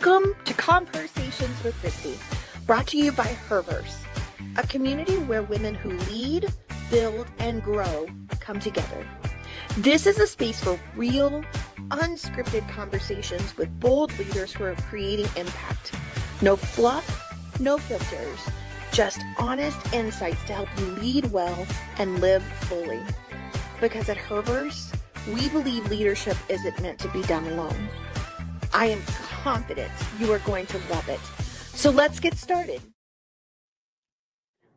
Welcome to ConvHERsations with Kristie, brought to you by HERverse, a community where women who lead, build, and grow come together. This is a space for real, unscripted conversations with bold leaders who are creating impact. No fluff, no filters, just honest insights to help you lead well and live fully. Because at HERverse, we believe leadership isn't meant to be done alone. I am confident you are going to love it. So let's get started.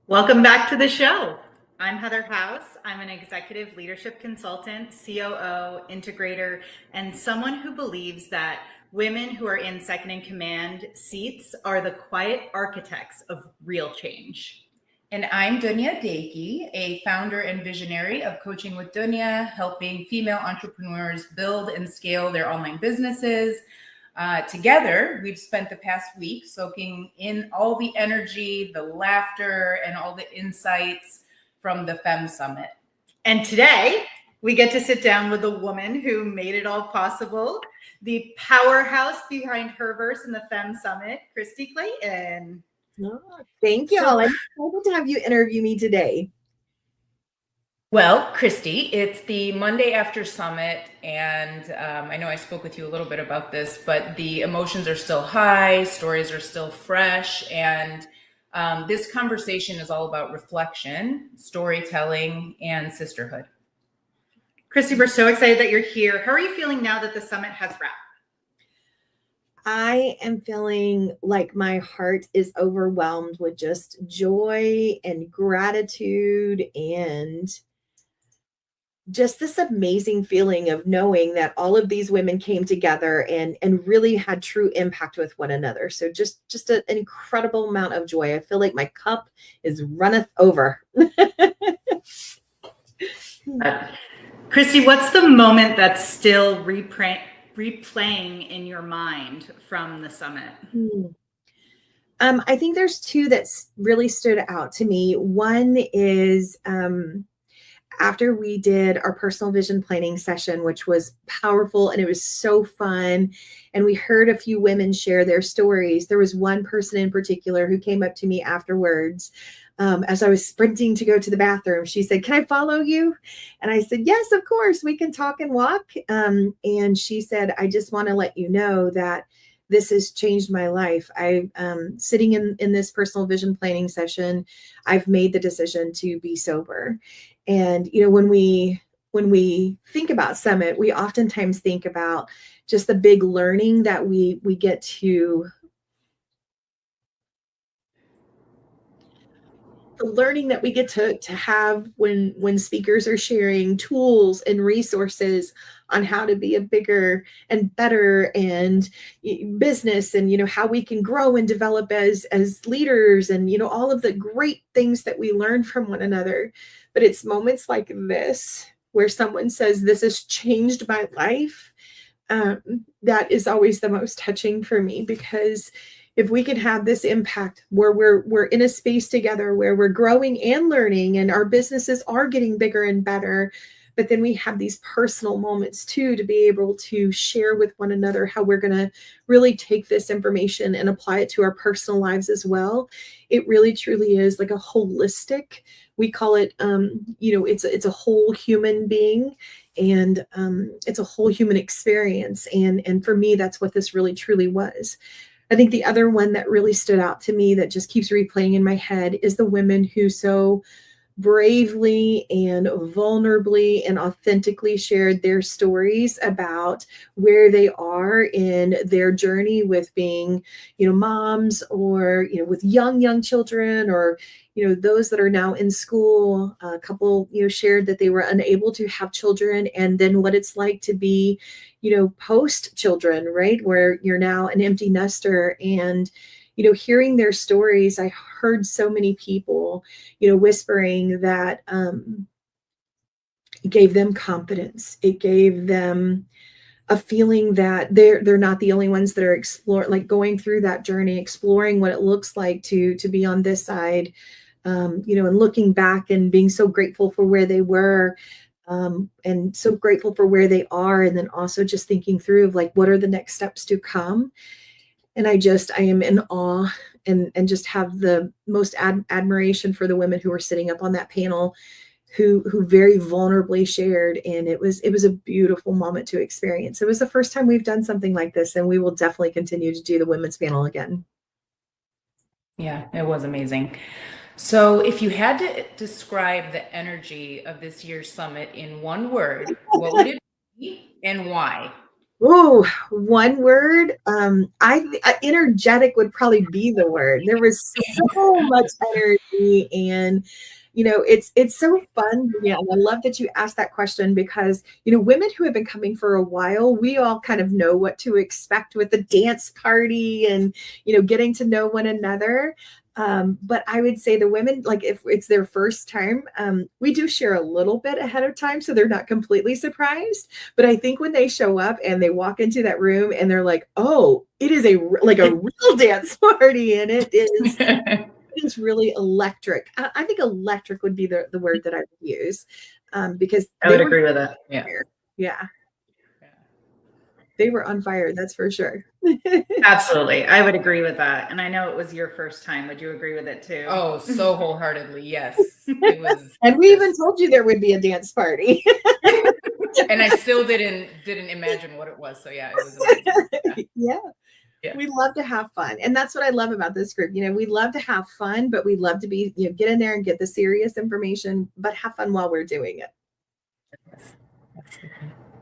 Welcome back to the show. I'm Heather Howes. I'm an executive leadership consultant, COO, integrator, and someone who believes that women who are in second in command seats are the quiet architects of real change. And I'm Dunya Daikhi, a founder and visionary of Coaching with Dunya, helping female entrepreneurs build and scale their online businesses. Together, we've spent the past week soaking in all the energy, the laughter, and all the insights from the FEM Summit. And today, we get to sit down with a woman who made it all possible, the powerhouse behind HERverse and the FEM Summit, Kristie Clayton. Oh, thank you. I'm excited to have you interview me today. Well, Kristie, it's the Monday after Summit, and I know I spoke with you a little bit about this, but the emotions are still high, stories are still fresh, and this conversation is all about reflection, storytelling, and sisterhood. Kristie, we're so excited that you're here. How are you feeling now that the summit has wrapped? I am feeling like my heart is overwhelmed with just joy and gratitude and just this amazing feeling of knowing that all of these women came together and really had true impact with one another. So just an incredible amount of joy. I feel like my cup is runneth over. Kristie, what's the moment that's still replaying in your mind from the summit? I think there's two that really stood out to me. One is after we did our personal vision planning session, which was powerful and it was so fun. And we heard a few women share their stories. There was one person in particular who came up to me afterwards as I was sprinting to go to the bathroom. She said, "Can I follow you?" And I said, "Yes, of course, we can talk and walk." And she said, "I just want to let you know that this has changed my life. I'm sitting in this personal vision planning session. I've made the decision to be sober." And, you know, when we think about Summit, we oftentimes think about just the big learning that we get to, the learning that we get to have when speakers are sharing tools and resources on how to be a bigger and better and business, and, you know, how we can grow and develop as leaders, and, you know, all of the great things that we learn from one another. But it's moments like this where someone says, "This has changed my life." That is always the most touching for me, because if we can have this impact where we're in a space together where we're growing and learning and our businesses are getting bigger and better, but then we have these personal moments too, to be able to share with one another how we're going to really take this information and apply it to our personal lives as well. It really truly is like a holistic, we call it, you know, it's a whole human being, and it's a whole human experience. And for me, that's what this really truly was. I think the other one that really stood out to me that just keeps replaying in my head is the women who so bravely and vulnerably and authentically shared their stories about where they are in their journey with being, you know, moms, or, you know, with young children, or, you know, those that are now in school. A couple, you know, shared that they were unable to have children, and then what it's like to be, you know, post children, right? Where you're now an empty nester. And, you know, hearing their stories, I heard so many people, you know, whispering that it gave them confidence. It gave them a feeling that they're not the only ones that are going through that journey, exploring what it looks like to be on this side, you know, and looking back and being so grateful for where they were, and so grateful for where they are. And then also just thinking through of like, what are the next steps to come? And I am in awe and just have the most admiration for the women who were sitting up on that panel who very vulnerably shared. And it was a beautiful moment to experience. It was the first time we've done something like this, and we will definitely continue to do the women's panel again. Yeah, it was amazing. So if you had to describe the energy of this year's summit in one word, what would it be and why? Oh, one word. Energetic would probably be the word. There was so much energy, and it's so fun. Yeah, and I love that you asked that question because women who have been coming for a while, we all kind of know what to expect with the dance party and getting to know one another. But I would say the women, like if it's their first time, we do share a little bit ahead of time so they're not completely surprised. But I think when they show up and they walk into that room and they're like, oh, it is a real dance party, and it's really electric. I think electric would be the word that I would use, because I would agree with that. Yeah. They were on fire, that's for sure. Absolutely. I would agree with that. And I know it was your first time. Would you agree with it too? Oh, so wholeheartedly. Yes. It was. And we even told you there would be a dance party. And I still didn't imagine what it was. So yeah, it was amazing. Yeah. We love to have fun. And that's what I love about this group. We love to have fun, but we love to be, get in there and get the serious information, but have fun while we're doing it.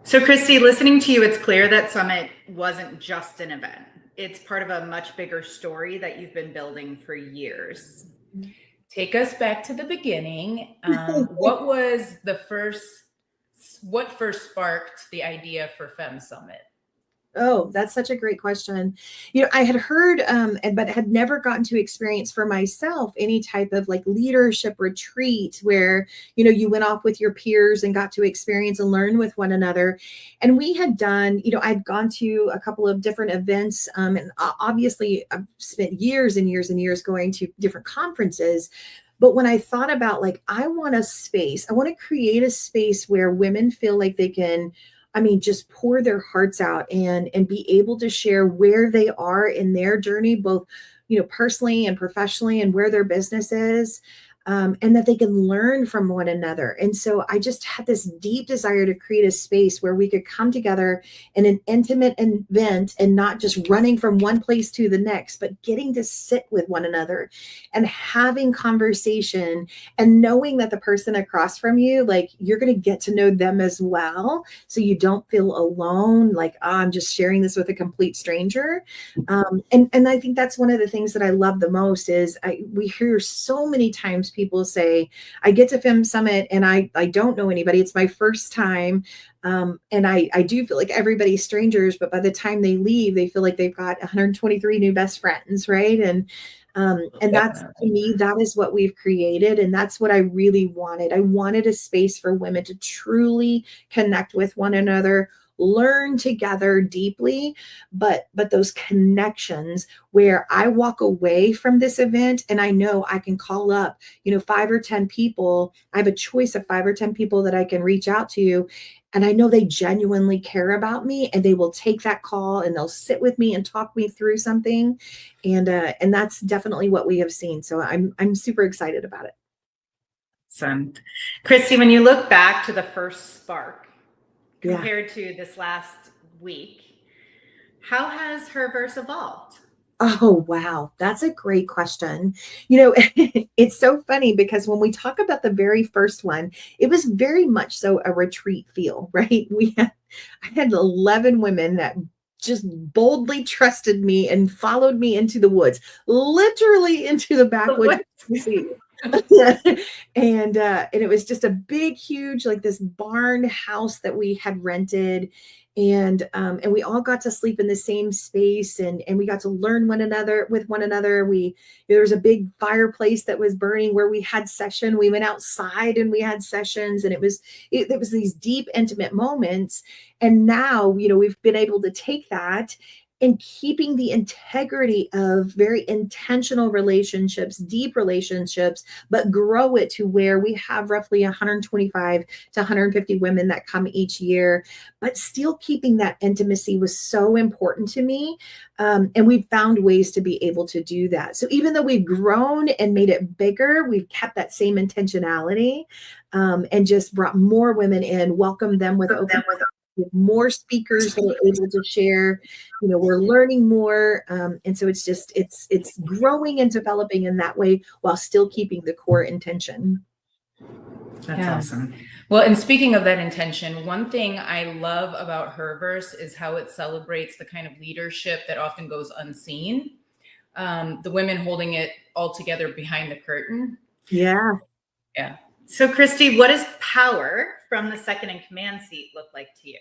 So Kristie, listening to you, it's clear that Summit wasn't just an event. It's part of a much bigger story that you've been building for years. Take us back to the beginning. What first sparked the idea for FEM Summit? Oh, that's such a great question. I had heard, but had never gotten to experience for myself any type of like leadership retreat where, you went off with your peers and got to experience and learn with one another. And we had done, I'd gone to a couple of different events. And obviously I've spent years and years and years going to different conferences. But when I thought about I want to create a space where women feel like they can, just pour their hearts out and be able to share where they are in their journey, both, personally and professionally, and where their business is, and that they can learn from one another. And so I just had this deep desire to create a space where we could come together in an intimate event and not just running from one place to the next, but getting to sit with one another and having conversation and knowing that the person across from you, you're going to get to know them as well. So you don't feel alone, I'm just sharing this with a complete stranger. And I think that's one of the things that I love the most is we hear so many times people say, I get to FEM Summit and I don't know anybody. It's my first time. And I do feel like everybody's strangers, but by the time they leave, they feel like they've got 123 new best friends, right? And that's, to me, that is what we've created. And that's what I really wanted. I wanted a space for women to truly connect with one another, learn together deeply, but those connections where I walk away from this event and I know I can call up, 5 or 10 people. I have a choice of 5 or 10 people that I can reach out to. And I know they genuinely care about me and they will take that call and they'll sit with me and talk me through something. And that's definitely what we have seen. So I'm super excited about it. Awesome. Kristie, when you look back to the first spark compared to this last week, how has HERverse evolved? Oh, wow. That's a great question. It's so funny because when we talk about the very first one, it was very much so a retreat feel, right? I had 11 women that just boldly trusted me and followed me into the woods, literally into the backwoods. And it was just a big, huge, this barn house that we had rented. And we all got to sleep in the same space and we got to learn with one another. There was a big fireplace that was burning where we had session. We went outside and we had sessions, and it was these deep, intimate moments. And now, we've been able to take that and keeping the integrity of very intentional relationships, deep relationships, but grow it to where we have roughly 125 to 150 women that come each year, but still keeping that intimacy was so important to me. And we've found ways to be able to do that. So even though we've grown and made it bigger, we've kept that same intentionality, and just brought more women in, welcomed them with open, with more speakers that are able to share. We're learning more, and so it's just it's growing and developing in that way while still keeping the core intention. That's awesome. Well, and speaking of that intention, one thing I love about HERverse is how it celebrates the kind of leadership that often goes unseen. The women holding it all together behind the curtain. Yeah. So Kristie, what does power from the second in command seat look like to you?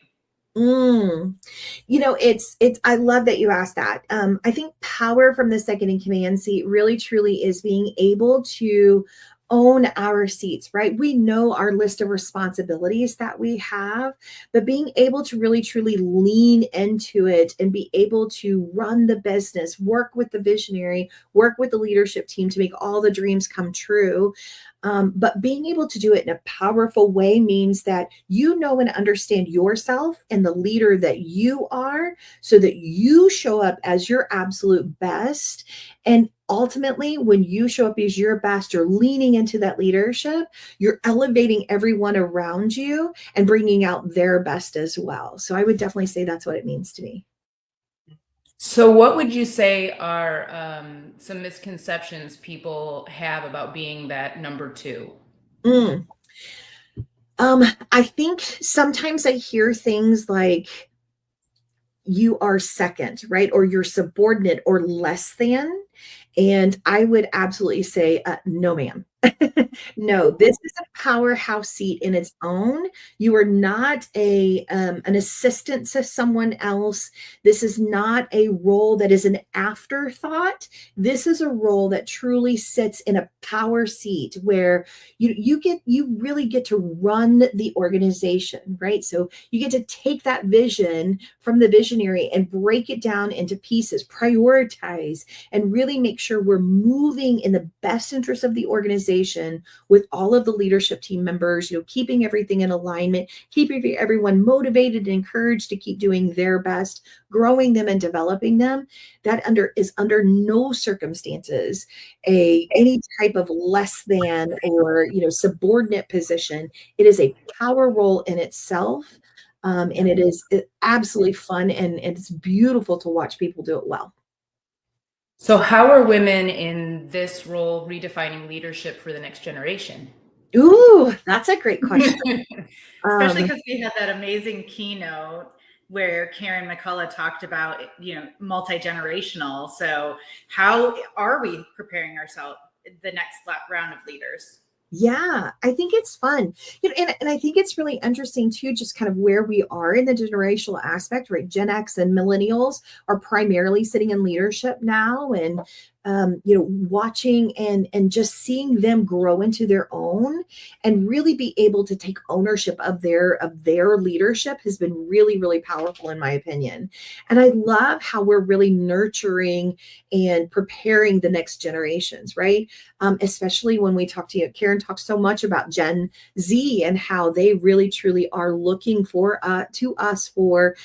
It's I love that you asked that. I think power from the second in command seat really truly is being able to own our seats, right? We know our list of responsibilities that we have, but being able to really truly lean into it and be able to run the business, work with the visionary, work with the leadership team to make all the dreams come true. But being able to do it in a powerful way means that you know and understand yourself and the leader that you are, so that you show up as your absolute best. And ultimately, when you show up as your best, you're leaning into that leadership, you're elevating everyone around you and bringing out their best as well. So I would definitely say that's what it means to me. So what would you say are some misconceptions people have about being that number two? I think sometimes I hear things like, you are second, right? Or you're subordinate or less than. And I would absolutely say, no, ma'am. No, this is a powerhouse seat in its own. You are not an assistant to someone else. This is not a role that is an afterthought. This is a role that truly sits in a power seat where you really get to run the organization, right? So you get to take that vision from the visionary and break it down into pieces, prioritize, and really make sure we're moving in the best interest of the organization with all of the leadership team members, keeping everything in alignment, keeping everyone motivated and encouraged to keep doing their best, growing them and developing them. That is under no circumstances any type of less than or subordinate position. It is a power role in itself. And it is absolutely fun and it's beautiful to watch people do it well. So how are women in this role redefining leadership for the next generation? Ooh, that's a great question. Especially because we had that amazing keynote where Karen McCullough talked about, multi-generational. So how are we preparing ourselves the next round of leaders? Yeah, I think it's fun. And I think it's really interesting too, just kind of where we are in the generational aspect, right? Gen X and millennials are primarily sitting in leadership now, and watching and just seeing them grow into their own and really be able to take ownership of their leadership has been really, really powerful in my opinion. And I love how we're really nurturing and preparing the next generations, right? Especially when we talk to Karen talks so much about Gen Z and how they really truly are looking to us for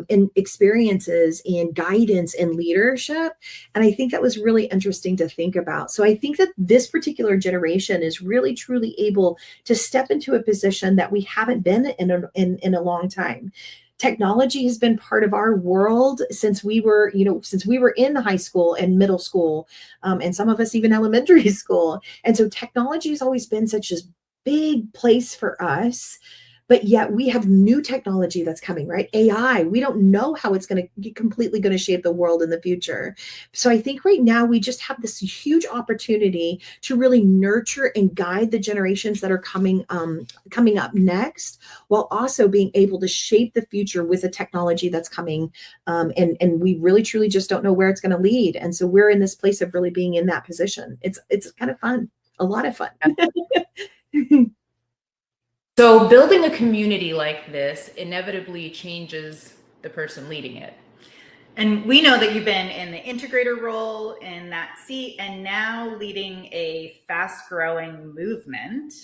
experiences and guidance and leadership. And I think that was really interesting to think about. So I think that this particular generation is really truly able to step into a position that we haven't been in a long time. Technology has been part of our world since we were in high school and middle school, and some of us even elementary school. And so technology has always been such a big place for us. But yet we have new technology that's coming, right? AI, we don't know how it's going to completely going to shape the world in the future. So I think right now we just have this huge opportunity to really nurture and guide the generations that are coming up next, while also being able to shape the future with the technology that's coming. And we really truly just don't know where it's going to lead. And so we're in this place of really being in that position. It's kind of fun, a lot of fun. So building a community like this inevitably changes the person leading it. And we know that you've been in the integrator role in that seat and now leading a fast growing movement.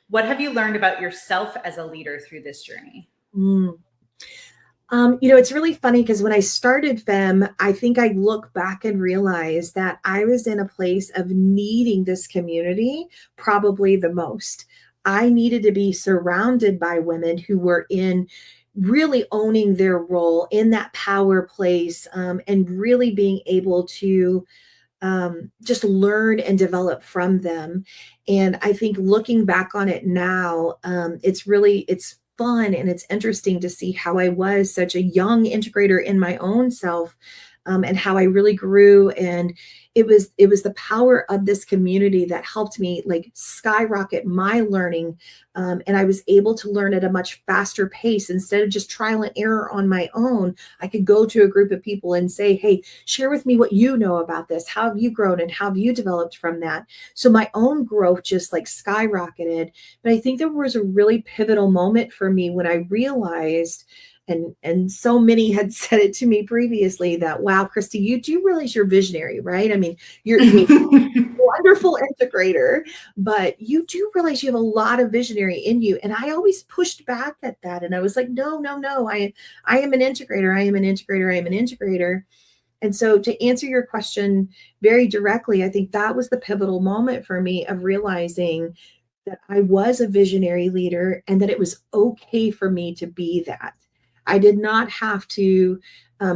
What have you learned about yourself as a leader through this journey? It's really funny because when I started FEM, I think I look back and realize that I was in a place of needing this community probably the most. I needed to be surrounded by women who were in really owning their role in that power place, and really being able to just learn and develop from them. And I think looking back on it now, it's fun and it's interesting to see how I was such a young integrator in my own self, and how I really grew. And it was the power of this community that helped me like skyrocket my learning. And I was able to learn at a much faster pace instead of just trial and error on my own. I could go to a group of people and say, hey, share with me what you know about this. How have you grown and how have you developed from that? So my own growth just like skyrocketed. But I think there was a really pivotal moment for me when I realized, and so many had said it to me previously, that, wow, Kristie, you do realize you're visionary, right? I mean, you're a wonderful integrator, but you do realize you have a lot of visionary in you. And I always pushed back at that. And I was like, no, I am an integrator. I am an integrator. I am an integrator. And so to answer your question very directly, I think that was the pivotal moment for me of realizing that I was a visionary leader and that it was okay for me to be that. I did not have to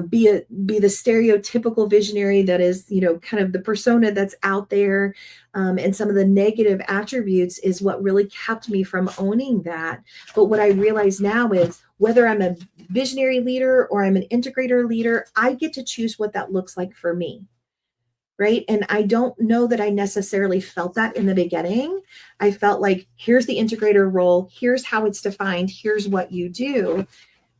be the stereotypical visionary that is, kind of the persona that's out there. And some of the negative attributes is what really kept me from owning that. But what I realize now is whether I'm a visionary leader or I'm an integrator leader, I get to choose what that looks like for me. Right. And I don't know that I necessarily felt that in the beginning. I felt like, here's the integrator role. Here's how it's defined. Here's what you do.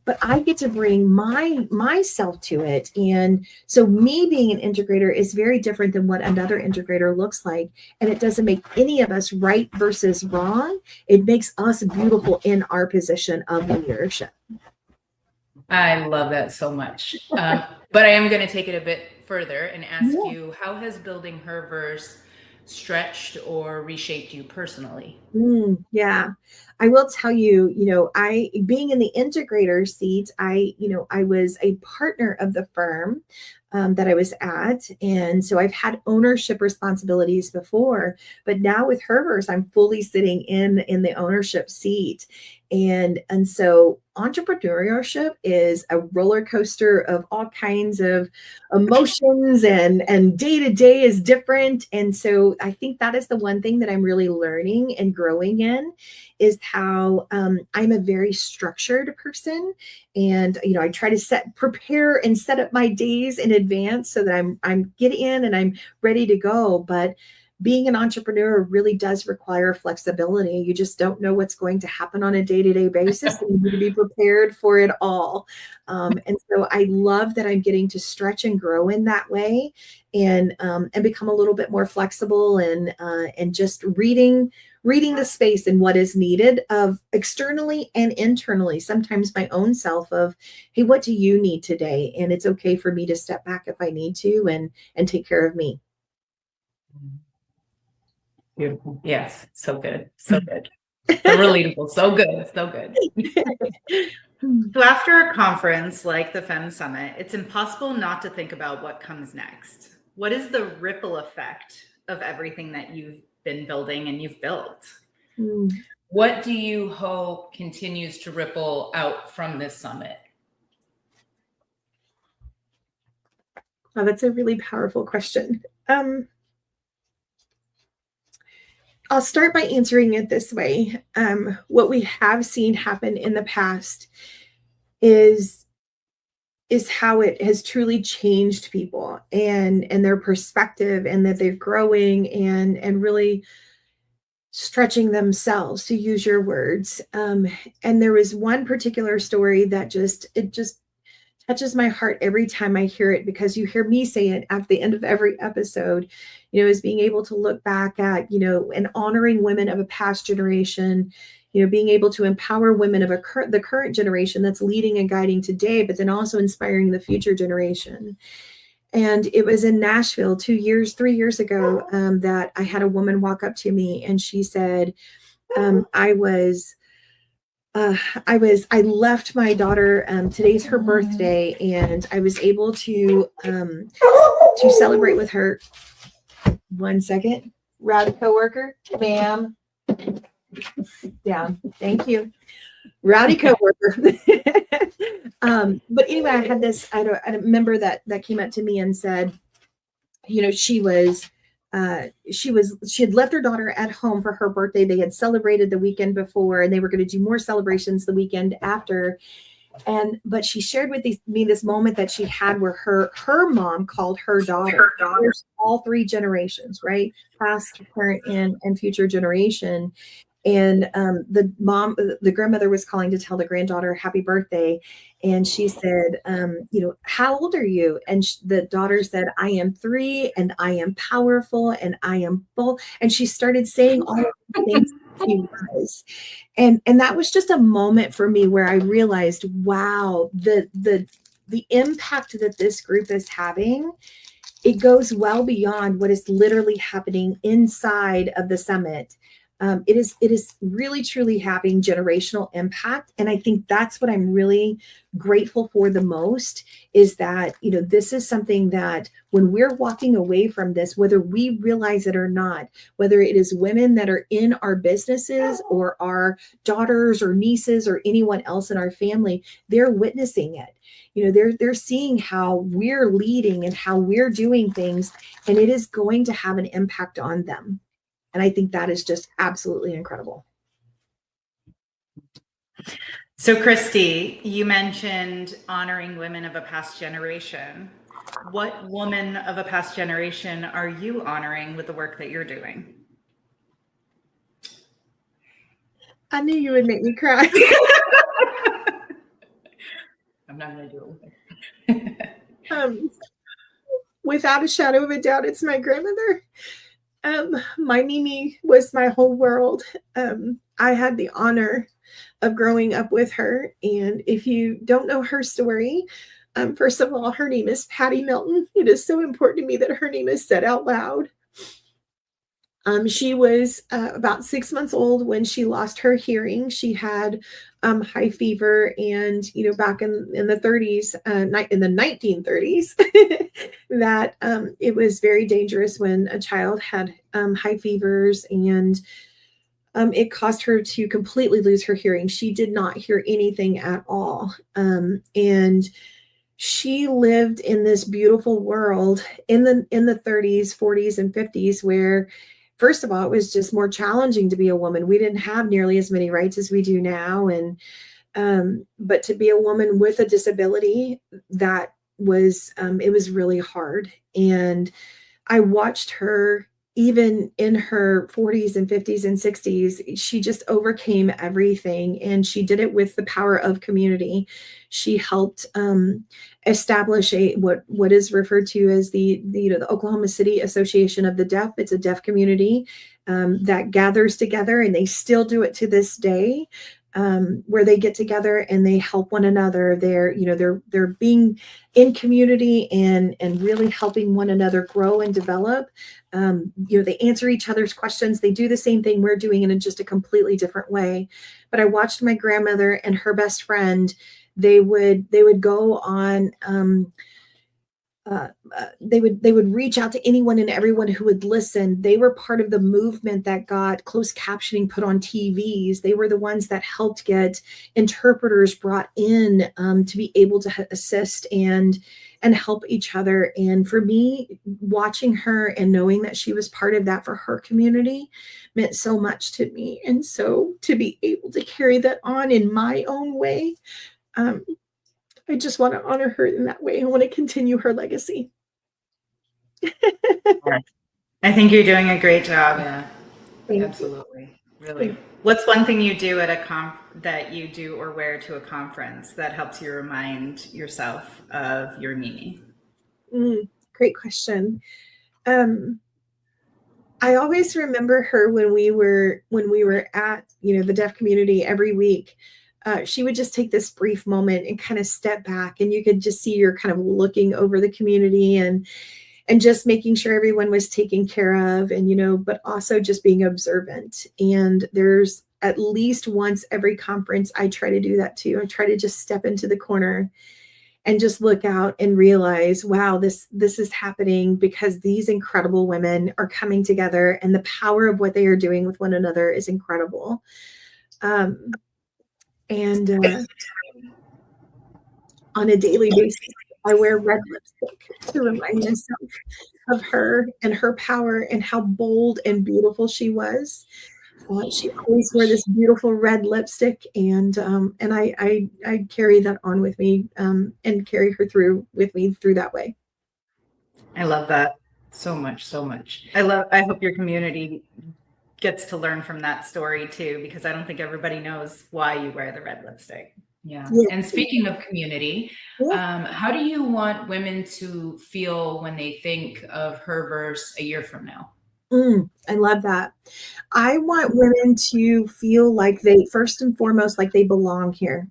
But I get to bring myself to it. And so me being an integrator is very different than what another integrator looks like. And it doesn't make any of us right versus wrong. It makes us beautiful in our position of leadership. I love that so much. But I am going to take it a bit further and ask you, how has building HERverse stretched or reshaped you personally? Yeah, I will tell you, I being in the integrator seat, I was a partner of the firm that I was at. And so I've had ownership responsibilities before, but now with HERverse, I'm fully sitting in the ownership seat. And so entrepreneurship is a roller coaster of all kinds of emotions, and day to day is different. And so I think that is the one thing that I'm really learning and growing in, is how I'm a very structured person. And, I try to prepare and set up my days in advance so that I'm get in and I'm ready to go. But being an entrepreneur really does require flexibility. You just don't know what's going to happen on a day-to-day basis, and you need to be prepared for it all. And so I love that I'm getting to stretch and grow in that way, and become a little bit more flexible, and just reading the space and what is needed of externally and internally, sometimes my own self of, hey, what do you need today? And it's okay for me to step back if I need to, and take care of me. Beautiful. Yes. So good. So good. So relatable. So good. So good. So after a conference like the FEM Summit, it's impossible not to think about what comes next. What is the ripple effect of everything that you've been building and you've built? What do you hope continues to ripple out from this summit? Oh, that's a really powerful question. I'll start by answering it this way. What we have seen happen in the past is how it has truly changed people and their perspective, and that they're growing and really stretching themselves, to use your words. And there was one particular story that just touches my heart every time I hear it, because you hear me say it at the end of every episode, is being able to look back at, and honoring women of a past generation, being able to empower women of the current generation that's leading and guiding today, but then also inspiring the future generation. And it was in Nashville 3 years ago, that I had a woman walk up to me and she said, I left my daughter, today's her birthday, and I was able to celebrate with her. One second. Rowdy coworker, ma'am. Down. Thank you. Rowdy coworker. But anyway, I had a member that came up to me and said, she had left her daughter at home for her birthday. They had celebrated the weekend before, and they were going to do more celebrations the weekend after. But she shared with me this moment that she had where her mom called her daughter. All three generations, right? Past, current, and future generation. And the grandmother was calling to tell the granddaughter happy birthday. And she said, how old are you? And the daughter said, I am 3, and I am powerful, and I am bold. And she started saying all of the things she was. And that was just a moment for me where I realized, wow, the impact that this group is having, it goes well beyond what is literally happening inside of the summit. It is really truly having generational impact. And I think that's what I'm really grateful for the most, is that, this is something that when we're walking away from this, whether we realize it or not, whether it is women that are in our businesses or our daughters or nieces or anyone else in our family, they're witnessing it. They're seeing how we're leading and how we're doing things, and it is going to have an impact on them. And I think that is just absolutely incredible. So Kristie, you mentioned honoring women of a past generation. What woman of a past generation are you honoring with the work that you're doing? I knew you would make me cry. I'm not going to do it. Without a shadow of a doubt, it's my grandmother. My Mimi was my whole world. I had the honor of growing up with her. And if you don't know her story, first of all, her name is Patty Milton. It is so important to me that her name is said out loud. She was about 6 months old when she lost her hearing. She had high fever, and back in the 30s, in the 1930s, that it was very dangerous when a child had high fevers, and it caused her to completely lose her hearing. She did not hear anything at all, and she lived in this beautiful world in the 30s, 40s, and 50s, where, first of all, it was just more challenging to be a woman. We didn't have nearly as many rights as we do now. And but to be a woman with a disability, that was, it was really hard. And I watched her, even in her 40s and 50s and 60s, she just overcame everything. And she did it with the power of community. She helped establish what is referred to as the Oklahoma City Association of the Deaf. It's a deaf community that gathers together, and they still do it to this day. Where they get together and they help one another. They're being in community and really helping one another grow and develop. They answer each other's questions. They do the same thing we're doing in just a completely different way. But I watched my grandmother and her best friend. They would go on. They would reach out to anyone and everyone who would listen. They were part of the movement that got closed captioning put on TVs. They were the ones that helped get interpreters brought in to be able to assist and help each other. And for me, watching her and knowing that she was part of that for her community meant so much to me. And so to be able to carry that on in my own way, I just want to honor her in that way. I want to continue her legacy. I think you're doing a great job. Yeah, absolutely. Really. What's one thing you do at that you do or wear to a conference that helps you remind yourself of your Mimi? Great question. I always remember her when we were at, the deaf community every week. She would just take this brief moment and kind of step back, and you could just see her kind of looking over the community and just making sure everyone was taken care of, and but also just being observant. And there's at least once every conference I try to do that too. I try to just step into the corner and just look out and realize, wow, this is happening because these incredible women are coming together, and the power of what they are doing with one another is incredible. And on a daily basis, I wear red lipstick to remind myself of her and her power and how bold and beautiful she was. She always wore this beautiful red lipstick, and I carry that on with me, and carry her through with me through that way. I love that so much, so much. I hope your community gets to learn from that story too, because I don't think everybody knows why you wear the red lipstick. Yeah. And speaking of community, how do you want women to feel when they think of HERverse a year from now? I love that. I want women to feel like they, first and foremost, like they belong here,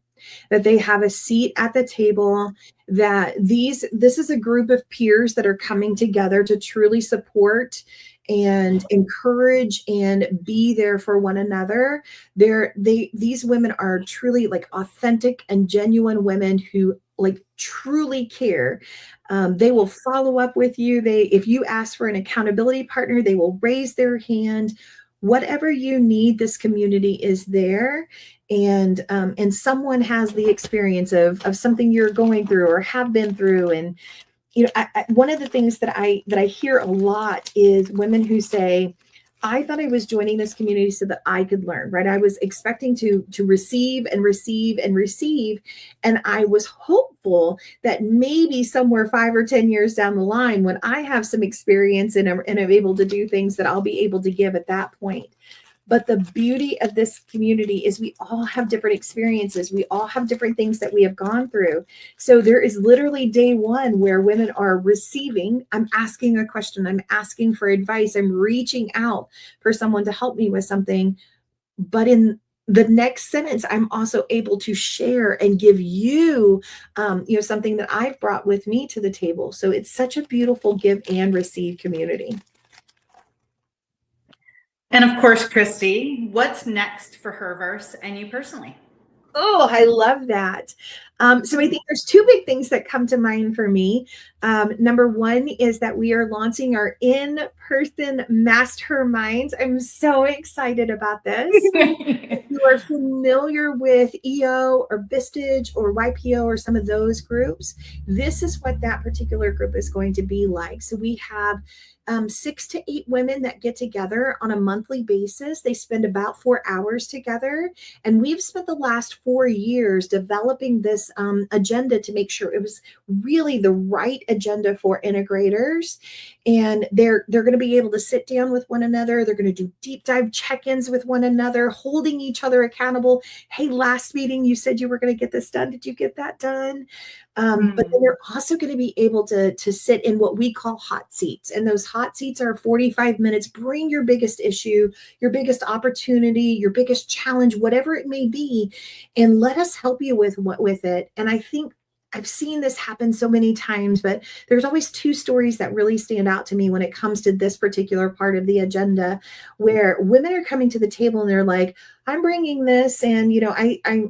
that they have a seat at the table, that this is a group of peers that are coming together to truly support and encourage and be there for one another. These women are truly like authentic and genuine women who like truly care. They will follow up with you. If you ask for an accountability partner, they will raise their hand. Whatever you need, this community is there. And someone has the experience of something you're going through or have been through. And one of the things that I hear a lot is women who say, I thought I was joining this community so that I could learn, right? I was expecting to receive and receive and receive. And I was hopeful that maybe somewhere 5 or 10 years down the line, when I have some experience and am able to do things, that I'll be able to give at that point. But the beauty of this community is we all have different experiences. We all have different things that we have gone through. So there is literally day one where women are receiving. I'm asking a question. I'm asking for advice. I'm reaching out for someone to help me with something. But in the next sentence, I'm also able to share and give you, something that I've brought with me to the table. So it's such a beautiful give and receive community. And of course, Kristie, what's next for HERverse and you personally? Oh, I love that. So I think there's 2 big things that come to mind for me. Number one is that we are launching our in-person Masterminds. I'm so excited about this. If you are familiar with EO or Vistage or YPO or some of those groups, this is what that particular group is going to be like. So we have 6 to 8 women that get together on a monthly basis. They spend about 4 hours together. And we've spent the last 4 years developing this agenda to make sure it was really the right agenda for integrators. And they're going to be able to sit down with one another. They're going to do deep dive check-ins with one another, holding each other accountable. Hey, last meeting, you said you were going to get this done. Did you get that done? But then they're also going to be able to sit in what we call hot seats. And those hot seats are 45 minutes. Bring your biggest issue, your biggest opportunity, your biggest challenge, whatever it may be, and let us help you with it. And I think I've seen this happen so many times, but there's always 2 stories that really stand out to me when it comes to this particular part of the agenda, where women are coming to the table and they're like, I'm bringing this, and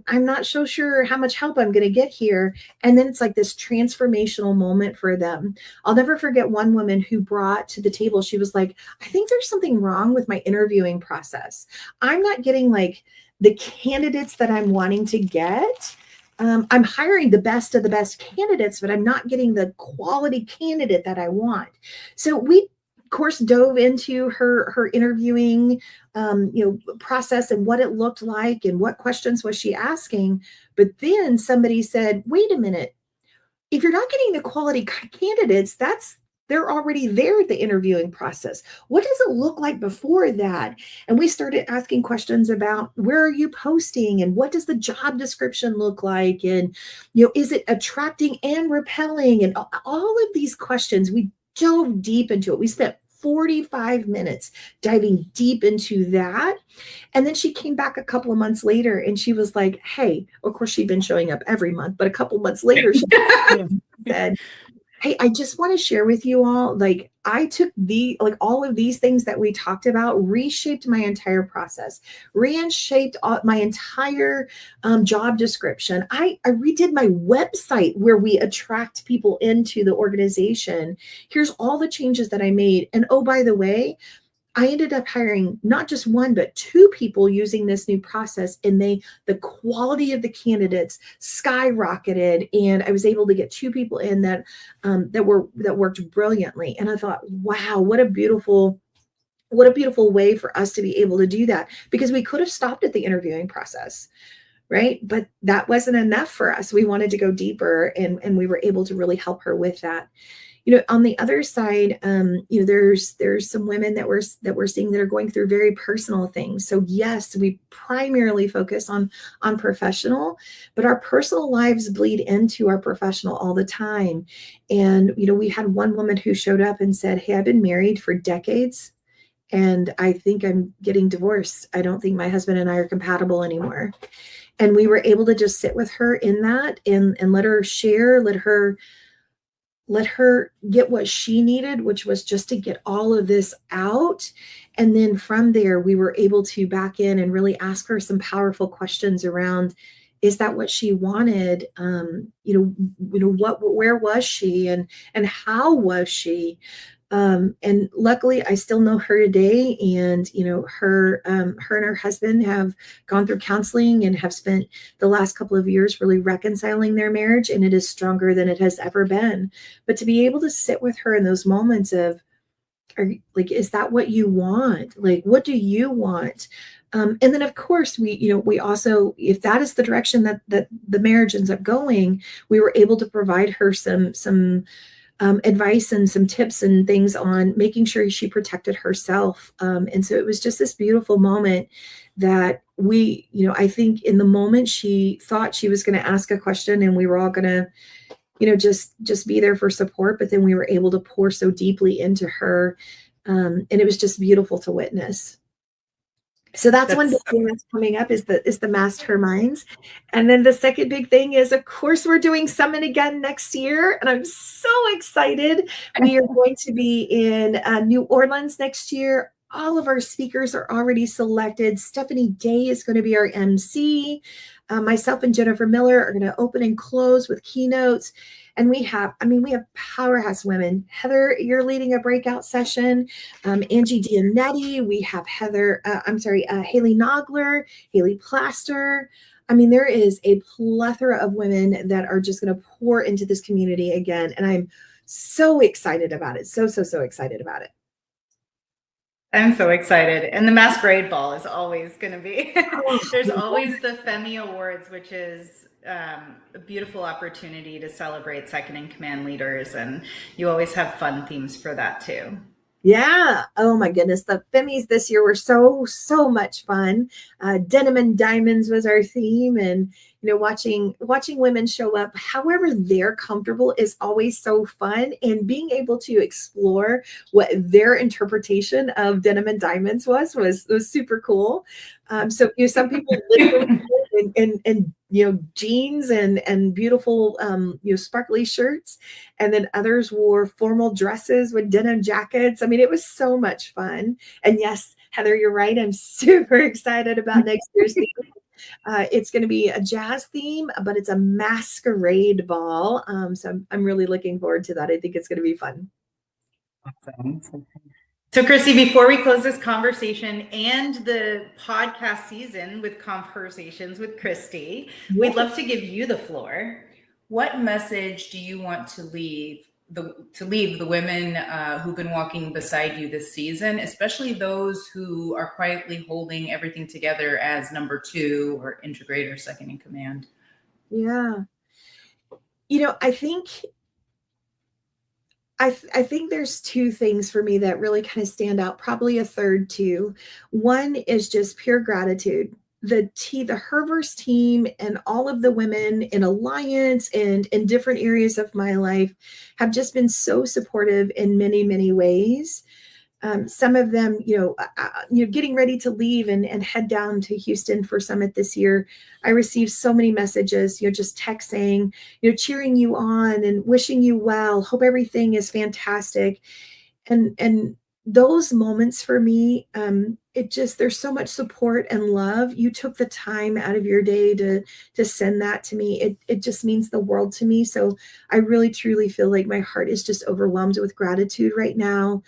I'm not so sure how much help I'm going to get here. And then it's like this transformational moment for them. I'll never forget one woman who brought to the table, she was like, I think there's something wrong with my interviewing process. I'm not getting like the candidates that I'm wanting to get. I'm hiring the best of the best candidates, but I'm not getting the quality candidate that I want. So we, of course, dove into her interviewing process and what it looked like and what questions was she asking. But then somebody said, wait a minute, if you're not getting the quality candidates, they're already there at the interviewing process. What does it look like before that? And we started asking questions about, where are you posting, and what does the job description look like? And, is it attracting and repelling? And all of these questions, we dove deep into it. We spent 45 minutes diving deep into that. And then she came back a couple of months later and she was like, hey, of course she'd been showing up every month, but a couple of months later, she said, hey, I just want to share with you all, like I took all of these things that we talked about, reshaped my entire process, reshaped my entire job description. I redid my website where we attract people into the organization. Here's all the changes that I made. And oh, by the way, I ended up hiring not just one, but two people using this new process, and the quality of the candidates skyrocketed. And I was able to get two people in that worked brilliantly. And I thought, wow, what a beautiful way for us to be able to do that, because we could have stopped at the interviewing process. Right. But that wasn't enough for us. We wanted to go deeper, and we were able to really help her with that. On the other side, there's some women that we're seeing that are going through very personal things. So yes, we primarily focus on professional, but our personal lives bleed into our professional all the time. And, we had one woman who showed up and said, hey, I've been married for decades, and I think I'm getting divorced. I don't think my husband and I are compatible anymore. And we were able to just sit with her in that and let her share, let her get what she needed, which was just to get all of this out. And then from there, we were able to back in and really ask her some powerful questions around, is that what she wanted? Where was she, and how was she? And luckily I still know her today, and her and her husband have gone through counseling and have spent the last couple of years really reconciling their marriage, and it is stronger than it has ever been. But to be able to sit with her in those moments of, is that what you want? Like, what do you want? And then of course we also, if that is the direction that the marriage ends up going, we were able to provide her some advice and some tips and things on making sure she protected herself. And so it was just this beautiful moment that I think in the moment she thought she was going to ask a question, and we were all going to, just be there for support. But then we were able to pour so deeply into her. And it was just beautiful to witness. So that's one big thing that's coming up is the masterminds. And then the second big thing is, of course, we're doing Summit again next year. And I'm so excited. We are going to be in New Orleans next year. All of our speakers are already selected. Stephanie Day is going to be our MC. Myself and Jennifer Miller are going to open and close with keynotes. And we have powerhouse women. Heather, you're leading a breakout session. Angie Dianetti. We have Haley Nogler, Haley Plaster. There is a plethora of women that are just going to pour into this community again. And I'm so excited about it. So excited about it. I'm so excited. And the masquerade ball is always going to be, there's always the FEMI Awards, which is a beautiful opportunity to celebrate second in command leaders. And you always have fun themes for that too. Yeah. Oh my goodness. The FEMIs this year were so much fun. Denim and diamonds was our theme, and watching women show up however they're comfortable is always so fun. And being able to explore what their interpretation of denim and diamonds was super cool. So some people literally in jeans and beautiful sparkly shirts, and then others wore formal dresses with denim jackets. It was so much fun. And yes, Heather, you're right. I'm super excited about next year's theme. It's going to be a jazz theme, but it's a masquerade ball. So I'm really looking forward to that. I think it's going to be fun. Awesome. So Kristie, before we close this conversation and the podcast season with ConvHERsations with Kristie, we'd love to give you the floor. What message do you want to leave the women who've been walking beside you this season, especially those who are quietly holding everything together as number 2 or integrator, second in command? Yeah. I think there's 2 things for me that really kind of stand out, probably a third too. One is just pure gratitude. The HERverse team and all of the women in Alliance and in different areas of my life have just been so supportive in many, many ways. Some of them, getting ready to leave and head down to Houston for Summit this year. I received so many messages, just text saying, cheering you on and wishing you well. Hope everything is fantastic. And those moments for me, there's so much support and love. You took the time out of your day to send that to me. It just means the world to me. So I really, truly feel like my heart is just overwhelmed with gratitude right now.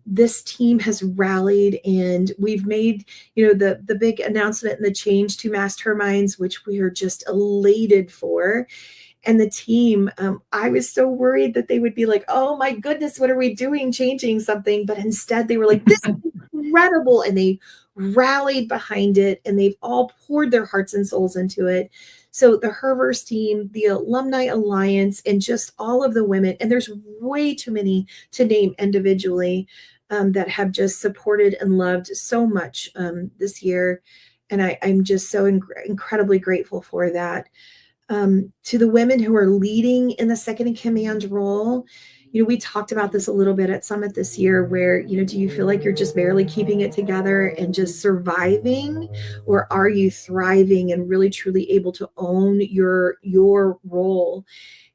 This team has rallied, and we've made, the big announcement and the change to Masterminds, which we are just elated for. And the team, I was so worried that they would be like, oh my goodness, what are we doing, changing something? But instead they were like, this is incredible. And they rallied behind it, and they've all poured their hearts and souls into it. So the HERverse team, the Alumni Alliance, and just all of the women, and there's way too many to name individually, that have just supported and loved so much this year. And I'm just so incredibly grateful for that. To the women who are leading in the second in command role, we talked about this a little bit at Summit this year, where, do you feel like you're just barely keeping it together and just surviving, or are you thriving and really truly able to own your role?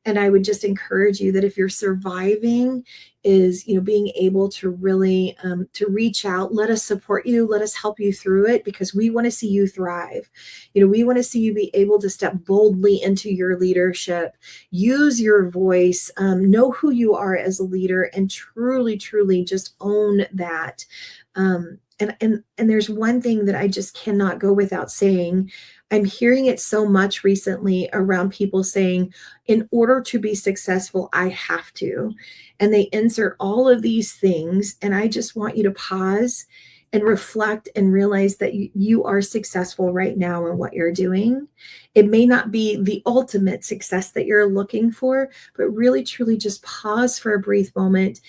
And I would just encourage you that if you're surviving is, being able to really to reach out, let us support you, let us help you through it, because we want to see you thrive. We want to see you be able to step boldly into your leadership, use your voice, know who you are as a leader, and truly, truly just own that. And there's one thing that I just cannot go without saying. I'm hearing it so much recently around people saying, in order to be successful, I have to. And they insert all of these things. And I just want you to pause and reflect and realize that you are successful right now in what you're doing. It may not be the ultimate success that you're looking for, but really, truly just pause for a brief moment.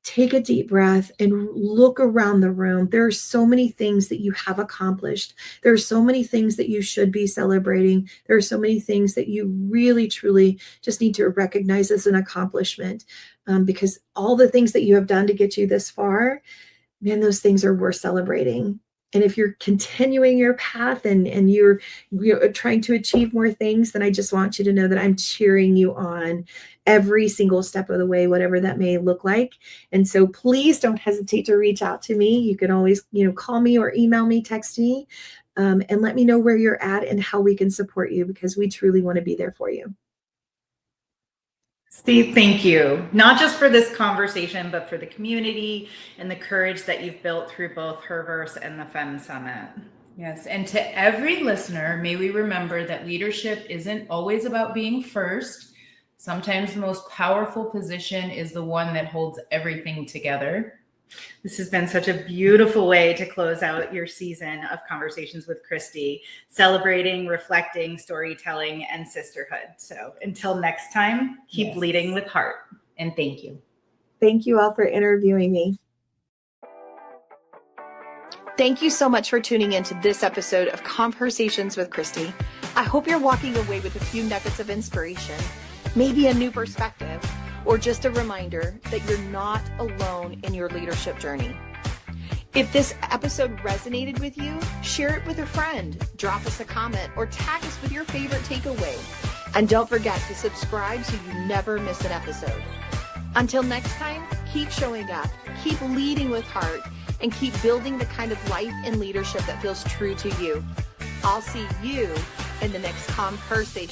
Take a deep breath and look around the room. There are so many things that you have accomplished. There are so many things that you should be celebrating. There are so many things that you really, truly just need to recognize as an accomplishment, because all the things that you have done to get you this far, man, those things are worth celebrating. And if you're continuing your path and you're trying to achieve more things, then I just want you to know that I'm cheering you on every single step of the way, whatever that may look like. And so please don't hesitate to reach out to me. You can always, call me or email me, text me, and let me know where you're at and how we can support you, because we truly want to be there for you. Steve, thank you. Not just for this conversation, but for the community and the courage that you've built through both HERverse and the FEM Summit. Yes, and to every listener, may we remember that leadership isn't always about being first. Sometimes the most powerful position is the one that holds everything together. This has been such a beautiful way to close out your season of Conversations with Kristie, celebrating, reflecting, storytelling, and sisterhood. So until next time, keep leading with heart. And thank you. Thank you all for interviewing me. Thank you so much for tuning in to this episode of ConvHERsations with Kristie. I hope you're walking away with a few nuggets of inspiration, maybe a new perspective, or just a reminder that you're not alone in your leadership journey. If this episode resonated with you, share it with a friend, drop us a comment, or tag us with your favorite takeaway. And don't forget to subscribe so you never miss an episode. Until next time, keep showing up, keep leading with heart, and keep building the kind of life and leadership that feels true to you. I'll see you in the next ConvHERsation.